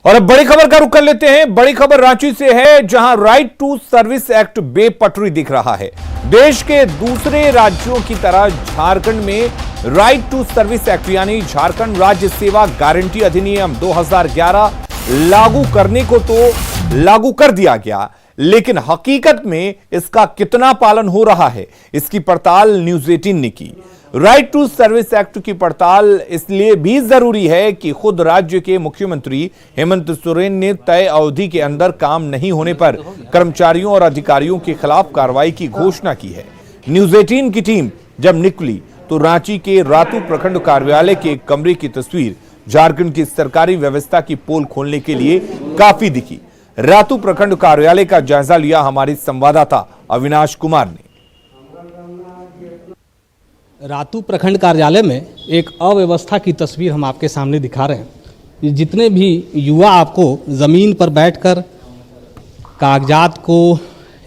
और अब बड़ी खबर का रुख कर लेते हैं। बड़ी खबर रांची से है, जहां राइट टू सर्विस एक्ट बेपटरी दिख रहा है। देश के दूसरे राज्यों की तरह झारखंड में राइट टू सर्विस एक्ट यानी झारखंड राज्य सेवा गारंटी अधिनियम 2011 लागू करने को तो लागू कर दिया गया, लेकिन हकीकत में इसका कितना पालन हो रहा है, इसकी पड़ताल न्यूज 18 ने की। राइट टू सर्विस एक्ट की पड़ताल इसलिए भी जरूरी है कि खुद राज्य के मुख्यमंत्री हेमंत सोरेन ने तय अवधि के अंदर काम नहीं होने पर कर्मचारियों और अधिकारियों के खिलाफ कार्रवाई की घोषणा की है। न्यूज 18 की टीम जब निकली तो रांची के रातू प्रखंड कार्यालय के एक कमरे की तस्वीर झारखंड की सरकारी व्यवस्था की पोल खोलने के लिए काफी दिखी। रातू प्रखंड कार्यालय का जायजा लिया हमारे संवाददाता अविनाश कुमार ने। रातू प्रखंड कार्यालय में एक अव्यवस्था की तस्वीर हम आपके सामने दिखा रहे हैं। जितने भी युवा आपको ज़मीन पर बैठकर कागजात को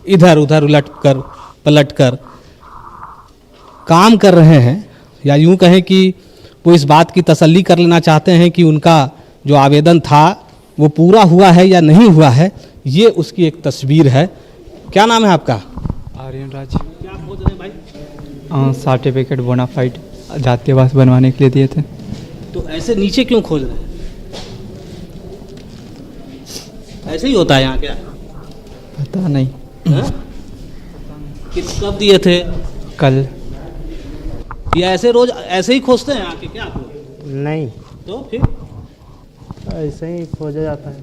इधर उधर उलटकर पलटकर काम कर रहे हैं, या यूं कहें कि वो इस बात की तसल्ली कर लेना चाहते हैं कि उनका जो आवेदन था वो पूरा हुआ है या नहीं हुआ है, ये उसकी एक तस्वीर है। क्या नाम है आपका? आर्यन राज। क्या खोज रहे हैं भाई? सर्टिफिकेट बोनाफाइड जातीयवास बनवाने के लिए दिए थे। तो ऐसे नीचे क्यों खोज रहे हैं? ऐसे ही होता है यहाँ क्या? पता नहीं। कब दिए थे? कल। ये ऐसे रोज ऐसे ही खोजते हैं आके क्या आप लोग? नहीं, तो फिर ऐसे ही खोजा जाता है।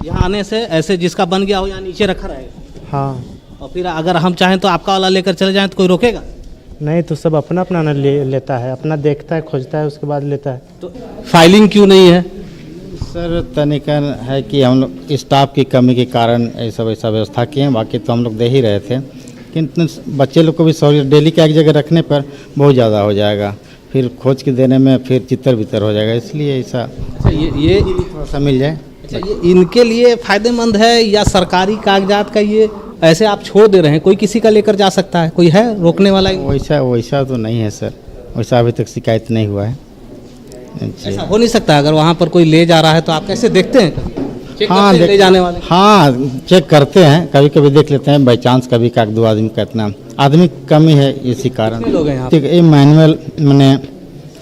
यहाँ आने से ऐसे जिसका बन गया हो यहाँ नीचे रखा रहेगा। हाँ, और फिर अगर हम चाहें तो आपका वाला लेकर चले जाएं तो कोई रोकेगा? नहीं तो सब अपना अपना लेता है, अपना देखता है, खोजता है, उसके बाद लेता है। तो फाइलिंग क्यों नहीं है? सर तनिक है कि हम लोग स्टाफ की कमी के कारण ऐसा व्यवस्था किए हैं, बाकी तो हम लोग दे ही रहे थे, लेकिन बच्चे लोग को भी सहूलियत डेली का एक जगह रखने पर बहुत ज़्यादा हो जाएगा, फिर खोज के देने में फिर चित्तर बितर हो जाएगा, इसलिए ऐसा। अच्छा, ये थोड़ा सा मिल जाए। अच्छा, ये इनके लिए फ़ायदेमंद है या सरकारी कागजात का ये ऐसे आप छोड़ दे रहे हैं? कोई किसी का लेकर जा सकता है, कोई है रोकने वाला? वैसा तो नहीं है सर, वैसा अभी तक शिकायत नहीं हुआ है। ऐसा हो नहीं सकता? अगर वहाँ पर कोई ले जा रहा है तो आप कैसे देखते हैं? चेक हाँ, करते हैं ले जाने वाले? हाँ, चेक करते हैं, कभी कभी देख लेते हैं, बाई चांस कभी का 2 आदमी का इतना आदमी कमी है, इसी कारण। कितने लोग हैं यहाँ? ठीक है, ये मैनुअल मैंने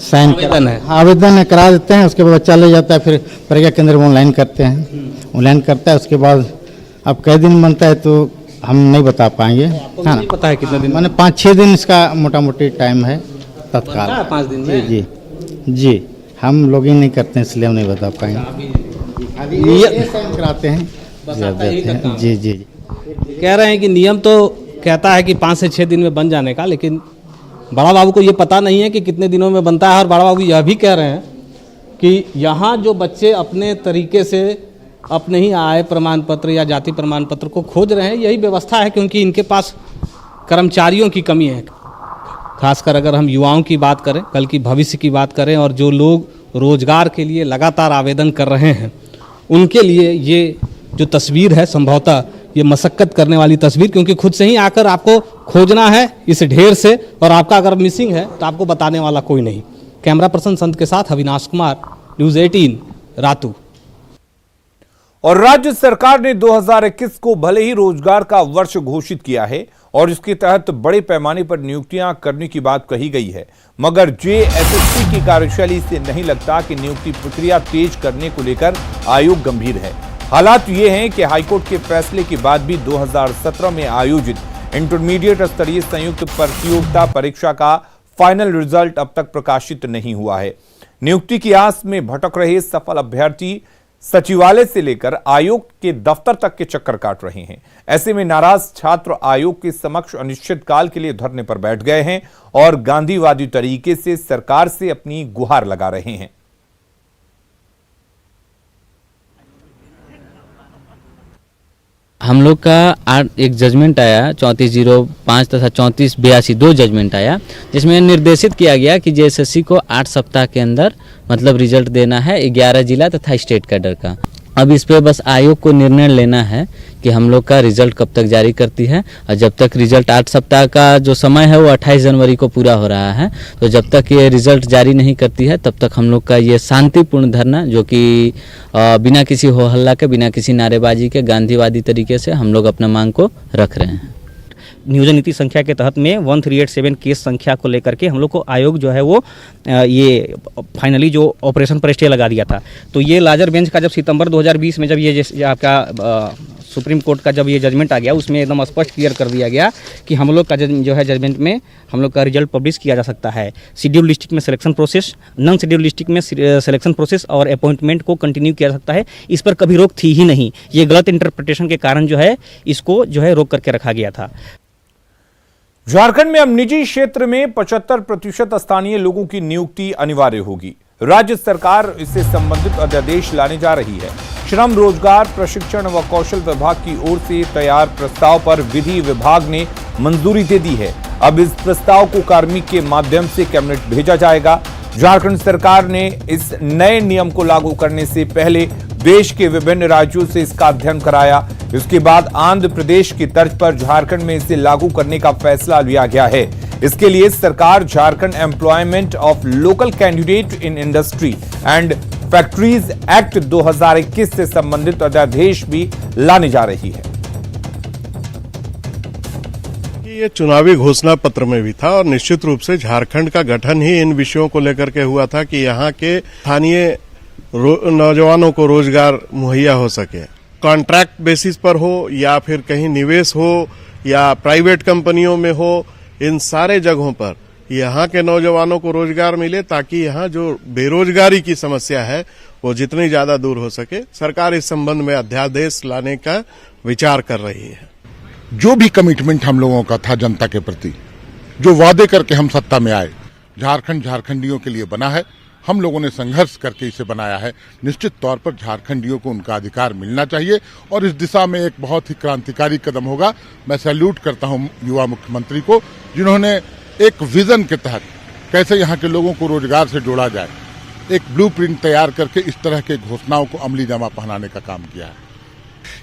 साइन आवेदन करा देते हैं, उसके बाद बच्चा ले जाता है, फिर प्रज्ञा केंद्र में ऑनलाइन करते हैं, ऑनलाइन करता है, उसके बाद अब कई दिन बनता है तो हम नहीं बता पाएंगे। हाँ, नहीं पता है कितने दिन? मैंने 5-6 दिन इसका मोटा मोटी टाइम है तत्काल। 5 दिन में? जी जी, हम लॉग इन नहीं करते हैं इसलिए हम नहीं बता पाएंगे। साइन कराते हैं, जी जी। कह रहे हैं कि नियम तो कहता है कि 5 से 6 दिन में बन जाने का, लेकिन बड़ा बाबू को ये पता नहीं है कि कितने दिनों में बनता है। और बड़ा बाबू यह भी कह रहे हैं कि यहाँ जो बच्चे अपने तरीके से अपने ही आय प्रमाण पत्र या जाति प्रमाण पत्र को खोज रहे हैं, यही व्यवस्था है, क्योंकि इनके पास कर्मचारियों की कमी है। खासकर अगर हम युवाओं की बात करें, कल की भविष्य की बात करें, और जो लोग रोजगार के लिए लगातार आवेदन कर रहे हैं, उनके लिए ये जो तस्वीर है संभवतः ये मशक्कत करने वाली तस्वीर, क्योंकि खुद से ही आकर आपको खोजना है इस ढेर से, और आपका अगर मिसिंग है तो आपको बताने वाला कोई नहीं। कैमरा पर्सन संत के साथ अविनाश कुमार, न्यूज 18 रातू। और राज्य सरकार ने 2021 को भले ही रोजगार का वर्ष घोषित किया है और इसके तहत बड़े पैमाने पर नियुक्तियां करने की बात कही गई है, मगर जेएसएससी की कार्यशैली से नहीं लगता कि नियुक्ति प्रक्रिया तेज करने को लेकर आयोग गंभीर है। हालात ये हैं कि हाईकोर्ट के फैसले के बाद भी 2017 में आयोजित इंटरमीडिएट स्तरीय संयुक्त प्रतियोगिता परीक्षा का फाइनल रिजल्ट अब तक प्रकाशित नहीं हुआ है। नियुक्ति की आस में भटक रहे सफल अभ्यर्थी सचिवालय से लेकर आयोग के दफ्तर तक के चक्कर काट रहे हैं। ऐसे में नाराज छात्र आयोग के समक्ष अनिश्चितकाल के लिए धरने पर बैठ गए हैं और गांधीवादी तरीके से सरकार से अपनी गुहार लगा रहे हैं। हम लोग का एक जजमेंट आया 3405 तथा 3482 2 जजमेंट आया, जिसमें निर्देशित किया गया कि जेएसएससी को 8 सप्ताह के अंदर मतलब रिजल्ट देना है 11 जिला तथा स्टेट कैडर का। अब इस पे बस आयोग को निर्णय लेना है कि हम लोग का रिजल्ट कब तक जारी करती है। और जब तक रिजल्ट 8 सप्ताह का जो समय है वो 28 जनवरी को पूरा हो रहा है, तो जब तक ये रिजल्ट जारी नहीं करती है तब तक हम लोग का ये शांतिपूर्ण धरना, जो कि बिना किसी हो हल्ला के, बिना किसी नारेबाजी के, गांधीवादी तरीके से हम लोग अपना मांग को रख रहे हैं। नियोजन नीति संख्या के तहत में 1387 केस संख्या को लेकर के हम लोग को आयोग जो है वो ये फाइनली जो ऑपरेशन पर स्टे लगा दिया था। तो ये लार्जर बेंच का जब सितंबर 2020 में जब ये आपका सुप्रीम कोर्ट का जब ये जजमेंट आ गया, उसमें एकदम स्पष्ट क्लियर कर दिया गया कि हम लोग का जो है जजमेंट में हम लोग का रिजल्ट पब्लिश किया जा सकता है। शेड्यूल डिस्ट्रिक्ट में selection process, non schedule district में सिलेक्शन प्रोसेस और अपॉइंटमेंट को कंटिन्यू किया जा सकता है। इस पर कभी रोक थी ही नहीं। ये गलत इंटरप्रिटेशन के कारण जो है इसको जो है रोक करके रखा गया था। झारखंड में अब निजी क्षेत्र में 75% स्थानीय लोगों की नियुक्ति अनिवार्य होगी। राज्य सरकार इससे संबंधित अध्यादेश लाने जा रही है। श्रम, रोजगार, प्रशिक्षण व कौशल विभाग की ओर से तैयार प्रस्ताव पर विधि विभाग ने मंजूरी दे दी है। अब इस प्रस्ताव को कार्मिक के माध्यम से कैबिनेट भेजा जाएगा। झारखंड सरकार ने इस नए नियम को लागू करने से पहले देश के विभिन्न राज्यों से इसका अध्ययन कराया। इसके बाद आंध्र प्रदेश की तर्ज पर झारखंड में इसे लागू करने का फैसला लिया गया है। इसके लिए सरकार Jharkhand employment of local candidate in industry and factories act 2021 से संबंधित अध्यादेश भी लाने जा रही है। ये चुनावी घोषणा पत्र में भी था और निश्चित रूप से झारखंड का गठन ही इन विषयों को लेकर के हुआ था कि यहाँ के स्थानीय नौजवानों को रोजगार मुहैया हो सके। कॉन्ट्रैक्ट बेसिस पर हो या फिर कहीं निवेश हो या प्राइवेट कंपनियों में हो, इन सारे जगहों पर यहाँ के नौजवानों को रोजगार मिले ताकि यहाँ जो बेरोजगारी की समस्या है वो जितनी ज्यादा दूर हो सके। सरकार इस संबंध में अध्यादेश लाने का विचार कर रही है। जो भी कमिटमेंट हम लोगों का था जनता के प्रति, जो वादे करके हम सत्ता में आए, झारखंड झारखंडियों के लिए बना है। हम लोगों ने संघर्ष करके इसे बनाया है। निश्चित तौर पर झारखंडियों को उनका अधिकार मिलना चाहिए और इस दिशा में एक बहुत ही क्रांतिकारी कदम होगा। मैं सैल्यूट करता हूं युवा मुख्यमंत्री को, जिन्होंने एक विजन के तहत कैसे यहाँ के लोगों को रोजगार से जोड़ा जाए, एक ब्लूप्रिंट तैयार करके इस तरह के घोषणाओं को अमली जामा पहनाने का काम किया है।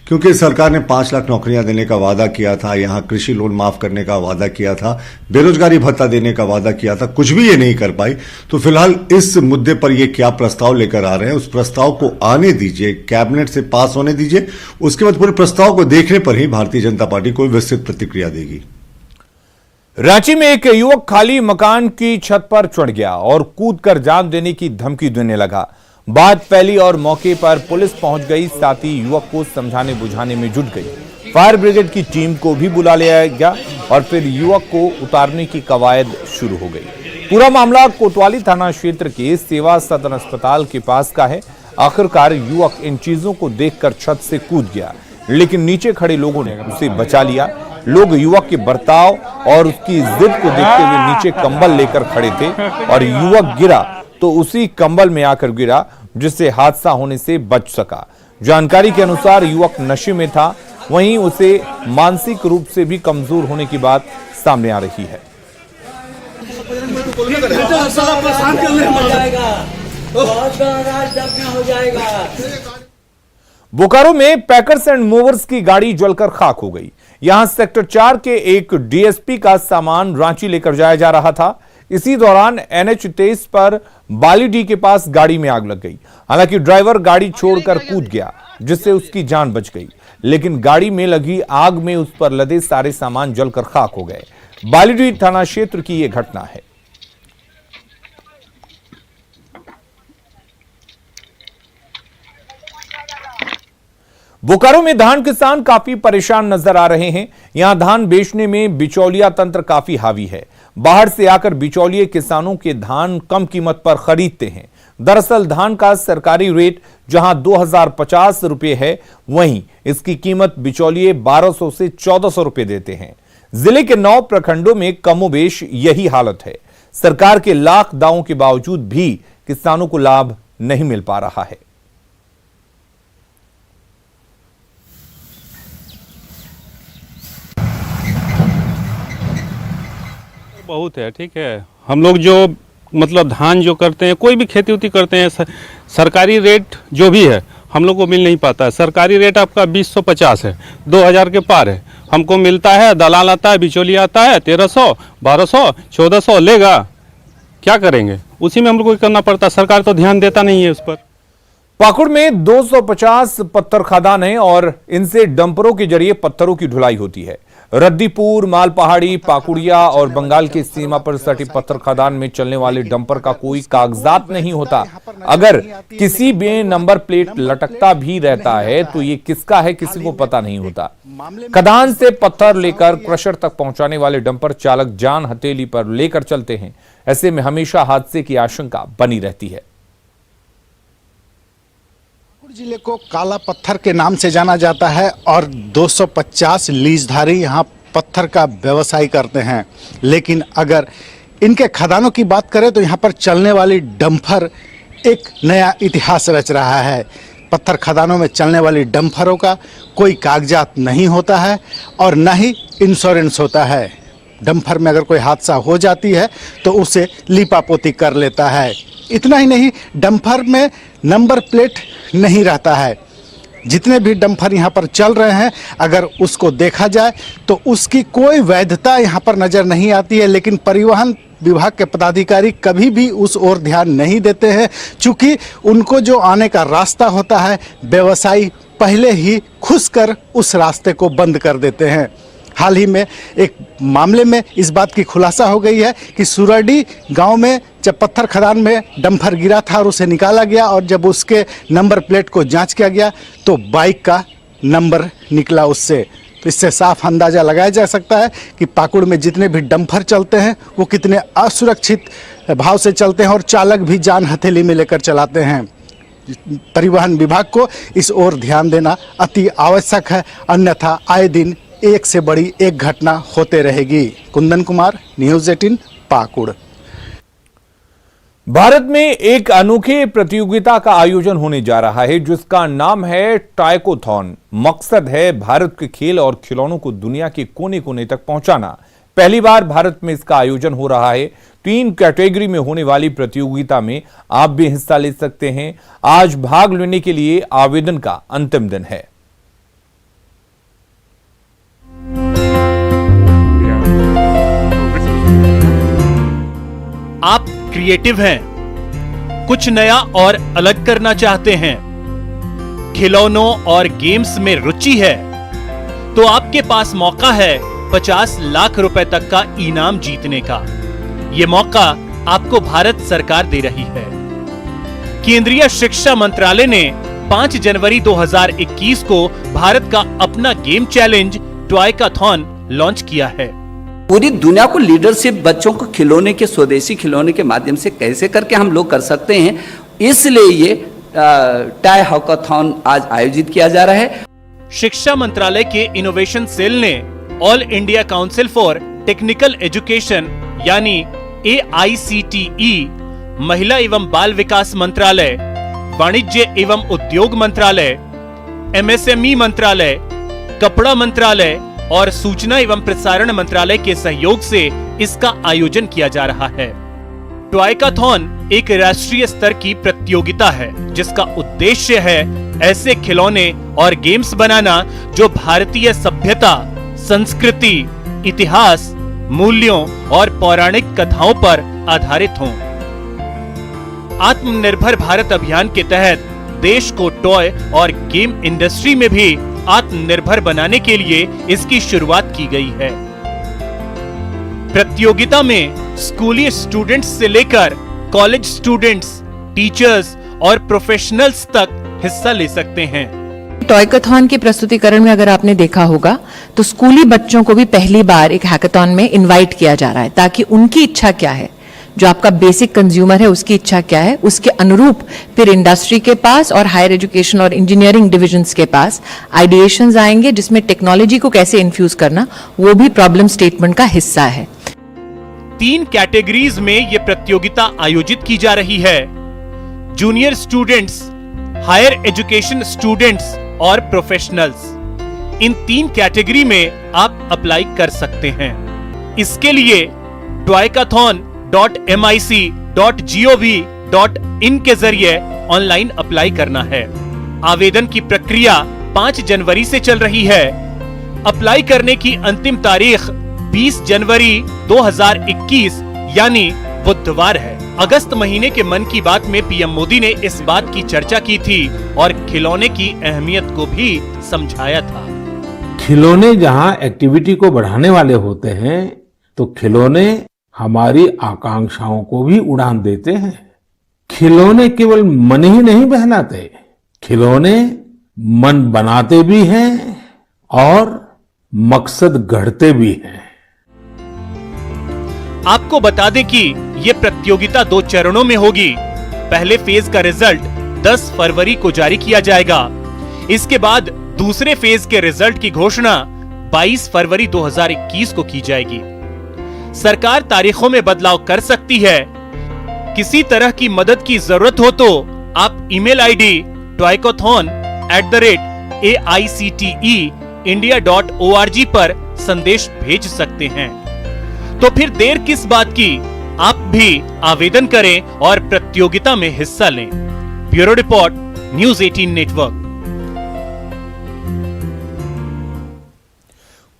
क्योंकि सरकार ने 5 लाख नौकरियां देने का वादा किया था, यहाँ कृषि लोन माफ करने का वादा किया था, बेरोजगारी भत्ता देने का वादा किया था, कुछ भी ये नहीं कर पाई। तो फिलहाल इस मुद्दे पर ये क्या प्रस्ताव लेकर आ रहे हैं, उस प्रस्ताव को आने दीजिए, कैबिनेट से पास होने दीजिए। उसके बाद पूरे प्रस्ताव को देखने पर ही भारतीय जनता पार्टी कोई विस्तृत प्रतिक्रिया देगी। रांची में एक युवक खाली मकान की छत पर चढ़ गया और कूदकर जान देने की धमकी देने लगा। बात फैली और मौके पर पुलिस पहुंच गई, साथ ही युवक को समझाने बुझाने में जुट गई। फायर ब्रिगेड की टीम को भी बुला लिया गया और फिर युवक को उतारने की कवायद शुरू हो गई। पूरा मामला कोतवाली थाना क्षेत्र के सेवा सदन अस्पताल के पास का है। आखिरकार युवक इन चीजों को देखकर छत से कूद गया, लेकिन नीचे खड़े लोगों ने उसे बचा लिया। लोग युवक के बर्ताव और उसकी जिद को देखते हुए नीचे कंबल लेकर खड़े थे और युवक गिरा तो उसी कंबल में आकर गिरा, जिससे हादसा होने से बच सका। जानकारी के अनुसार युवक नशे में था, वहीं उसे मानसिक रूप से भी कमजोर होने की बात सामने आ रही है। बोकारो में पैकर्स एंड मूवर्स की गाड़ी जलकर खाक हो गई। यहां सेक्टर 4 के एक डीएसपी का सामान रांची लेकर जाया जा रहा था। इसी दौरान NH 23 पर बालीडी के पास गाड़ी में आग लग गई। हालांकि ड्राइवर गाड़ी छोड़कर कूद गया, जिससे उसकी जान बच गई, लेकिन गाड़ी में लगी आग में उस पर लदे सारे सामान जलकर खाक हो गए। बालीडी थाना क्षेत्र की यह घटना है। बोकारो में धान किसान काफी परेशान नजर आ रहे हैं। यहां धान बेचने में बिचौलिया तंत्र काफी हावी है। बाहर से आकर बिचौलिए किसानों के धान कम कीमत पर खरीदते हैं। दरअसल धान का सरकारी रेट जहां 2050 रुपए है, वहीं इसकी कीमत बिचौलिए 1200 से 1400 रुपए देते हैं। जिले के 9 प्रखंडों में कमोबेश यही हालत है। सरकार के लाख दावों के बावजूद भी किसानों को लाभ नहीं मिल पा रहा है। बहुत है, ठीक है। हम लोग जो मतलब धान जो करते हैं, कोई भी खेती उती करते हैं, सरकारी रेट जो भी है हम लोग को मिल नहीं पाता है। सरकारी रेट आपका 2050 है, 2000 के पार है। हमको मिलता है, दलाल आता है, बिचौलिया आता है, 1300, 1200, 1400 लेगा, क्या करेंगे? उसी में हम लोग को करना पड़ता है। सरकार तो ध्यान देता नहीं है उस पर। पाकुड़ में 250 पत्थर खदान हैं और इनसे डंपरों के जरिए पत्थरों की ढुलाई होती है। रद्दीपुर, मालपहाड़ी, पाकुड़िया और बंगाल की सीमा पर सटी पत्थर खदान में चलने वाले डंपर का कोई कागजात नहीं होता। अगर किसी में नंबर प्लेट लटकता भी रहता है तो ये किसका है किसी को पता नहीं होता। खदान से पत्थर लेकर क्रशर तक पहुंचाने वाले डंपर चालक जान हथेली पर लेकर चलते हैं। ऐसे में हमेशा हादसे की आशंका बनी रहती है। जिले को काला पत्थर के नाम से जाना जाता है और 250 लीजधारी यहाँ पत्थर का व्यवसाय करते हैं। लेकिन अगर इनके खदानों की बात करें तो यहाँ पर चलने वाली डंपर एक नया इतिहास रच रहा है। पत्थर खदानों में चलने वाली डंपरों का कोई कागजात नहीं होता है और न ही इंश्योरेंस होता है। डंपर में अगर कोई हादसा हो जाती है तो उसे लीपापोती कर लेता है। इतना ही नहीं, डंपर में नंबर प्लेट नहीं रहता है। जितने भी डंपर यहाँ पर चल रहे हैं अगर उसको देखा जाए तो उसकी कोई वैधता यहाँ पर नज़र नहीं आती है। लेकिन परिवहन विभाग के पदाधिकारी कभी भी उस ओर ध्यान नहीं देते हैं, चूँकि उनको जो आने का रास्ता होता है व्यवसायी पहले ही घुसकर उस रास्ते को बंद कर देते हैं। हाल ही में एक मामले में इस बात की खुलासा हो गई है कि सुरडी गांव में जब पत्थर खदान में डंपर गिरा था और उसे निकाला गया और जब उसके नंबर प्लेट को जांच किया गया तो बाइक का नंबर निकला उससे। तो इससे साफ अंदाज़ा लगाया जा सकता है कि पाकुड़ में जितने भी डंपर चलते हैं वो कितने असुरक्षित भाव से चलते हैं और चालक भी जान हथेली में लेकर चलाते हैं। परिवहन विभाग को इस ओर ध्यान देना अति आवश्यक है, अन्यथा आए दिन एक से बड़ी एक घटना होते रहेगी। कुंदन कुमार, न्यूज़ 18, पाकुड़। भारत में एक अनोखे प्रतियोगिता का आयोजन होने जा रहा है जिसका नाम है टाइकोथॉन। मकसद है भारत के खेल और खिलौनों को दुनिया के कोने कोने तक पहुंचाना। पहली बार भारत में इसका आयोजन हो रहा है। 3 कैटेगरी में होने वाली प्रतियोगिता में आप भी हिस्सा ले सकते हैं। आज भाग लेने के लिए आवेदन का अंतिम दिन है। आप क्रिएटिव हैं, कुछ नया और अलग करना चाहते हैं, खिलौनों और गेम्स में रुचि है, तो आपके पास मौका है 50 लाख रुपए तक का इनाम जीतने का। यह मौका आपको भारत सरकार दे रही है। केंद्रीय शिक्षा मंत्रालय ने 5 जनवरी 2021 को भारत का अपना गेम चैलेंज टॉयकाथॉन लॉन्च किया है। पूरी दुनिया को लीडरशिप बच्चों को खिलौने के, स्वदेशी खिलौने के माध्यम से कैसे करके हम लोग कर सकते हैं, इसलिए ये टाई हॉकाथॉन आज आयोजित किया जा रहा है। शिक्षा मंत्रालय के इनोवेशन सेल ने all India council for technical education यानी AICTE, महिला एवं बाल विकास मंत्रालय, वाणिज्य एवं उद्योग मंत्रालय, MSME मंत्रालय, कपड़ा मंत्रालय और सूचना एवं प्रसारण मंत्रालय के सहयोग से इसका आयोजन किया जा रहा है। टॉयकाथॉन एक राष्ट्रीय स्तर की प्रतियोगिता है जिसका उद्देश्य है ऐसे खिलौने और गेम्स बनाना जो भारतीय सभ्यता, संस्कृति, इतिहास, मूल्यों और पौराणिक कथाओं पर आधारित हों। आत्मनिर्भर भारत अभियान के तहत देश को टॉय और गेम इंडस्ट्री में भी आत्मनिर्भर बनाने के लिए इसकी शुरुआत की गई है। प्रतियोगिता में स्कूली स्टूडेंट्स से लेकर कॉलेज स्टूडेंट्स, टीचर्स और प्रोफेशनल्स तक हिस्सा ले सकते हैं। टॉयकाथॉन के प्रस्तुतिकरण में अगर आपने देखा होगा तो स्कूली बच्चों को भी पहली बार एक हैकाथॉन में इनवाइट किया जा रहा है ताकि उनकी इच्छा क्या है, जो आपका बेसिक कंज्यूमर है उसकी इच्छा क्या है, उसके अनुरूप फिर इंडस्ट्री के पास और हायर एजुकेशन और इंजीनियरिंग डिविजन्स के पास आइडिएशंस आएंगे जिसमें टेक्नोलॉजी को कैसे इन्फ्यूज करना वो भी प्रॉब्लम स्टेटमेंट का हिस्सा है। 3 कैटेगरीज में ये प्रतियोगिता आयोजित की जा रही है। Junior students, higher education students और प्रोफेशनल्स। इन 3 कैटेगरी में आप अप्लाई कर सकते हैं। इसके लिए toykathon.mic.gov.in के जरिए ऑनलाइन अप्लाई करना है। आवेदन की प्रक्रिया 5 जनवरी से चल रही है। अप्लाई करने की अंतिम तारीख 20 जनवरी 2021 यानी बुधवार है। अगस्त महीने के मन की बात में पीएम मोदी ने इस बात की चर्चा की थी और खिलौने की अहमियत को भी समझाया था। खिलौने जहां एक्टिविटी को बढ़ाने वाले होते हैं तो खिलौने हमारी आकांक्षाओं को भी उड़ान देते हैं। खिलौने केवल मन ही नहीं बहलाते, खिलौने मन बनाते भी हैं और मकसद गढ़ते भी हैं। आपको बता दें कि ये प्रतियोगिता 2 चरणों में होगी। पहले फेज का रिजल्ट 10 फरवरी को जारी किया जाएगा। इसके बाद दूसरे फेज के रिजल्ट की घोषणा 22 फरवरी 2021 को की जाएगी। सरकार तारीखों में बदलाव कर सकती है। किसी तरह की मदद की जरूरत हो तो आप ईमेल आईडी toycathon@aicteindia.org पर संदेश भेज सकते हैं। तो फिर देर किस बात की, आप भी आवेदन करें और प्रतियोगिता में हिस्सा लें। Bureau report, news 18 network.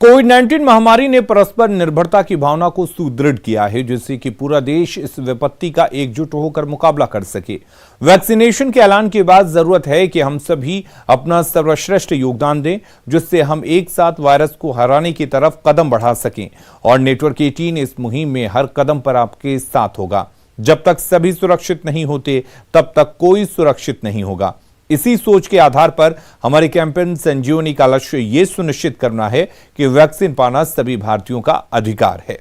कोविड-19 महामारी ने परस्पर निर्भरता की भावना को सुदृढ़ किया है, जिससे कि पूरा देश इस विपत्ति का एकजुट होकर मुकाबला कर सके। वैक्सीनेशन के ऐलान के बाद जरूरत है कि हम सभी अपना सर्वश्रेष्ठ योगदान दें, जिससे हम एक साथ वायरस को हराने की तरफ कदम बढ़ा सकें। और नेटवर्क 18 इस मुहिम में हर कदम पर आपके साथ होगा। जब तक सभी सुरक्षित नहीं होते, तब तक कोई सुरक्षित नहीं होगा। इसी सोच के आधार पर हमारे कैंपेन संजीवनी का लक्ष्य ये सुनिश्चित करना है कि वैक्सीन पाना सभी भारतीयों का अधिकार है।